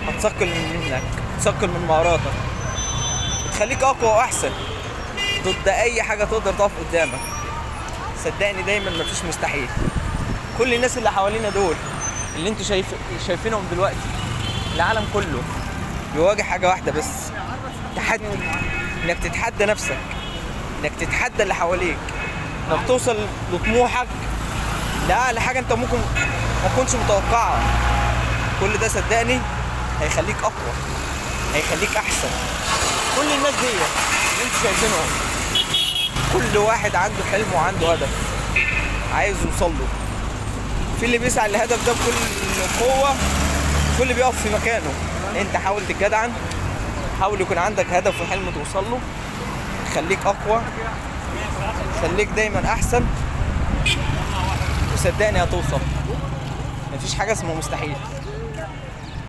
هتثقل منك، تثقل من مهاراتك، تخليك اقوى واحسن ضد اي حاجه تقدر تقف قدامك. صدقني دايما مفيش مستحيل. كل الناس اللي حوالينا دول اللي انتوا شايفينهم دلوقتي، العالم كله بيواجه حاجه واحده بس، تحدي. انك تتحدى نفسك، انك تتحدى اللي حواليك، انك توصل لطموحك لاعلى حاجه انت ممكن ما تكونش متوقعها. كل ده صدقني هيخليك اقوى، هيخليك احسن. كل الناس دي اللي انتوا شايفينهم، كل واحد عنده حلم وعنده هدف عايز يوصل له. في اللي بيسعى للهدف ده بكل قوه، في اللي بيقف في مكانه. انت حاول تتجدعن، حاول يكون عندك هدف وحلم توصل له، خليك اقوى، خليك دايما احسن، وصدقني هتوصل. مفيش حاجه اسمها مستحيل.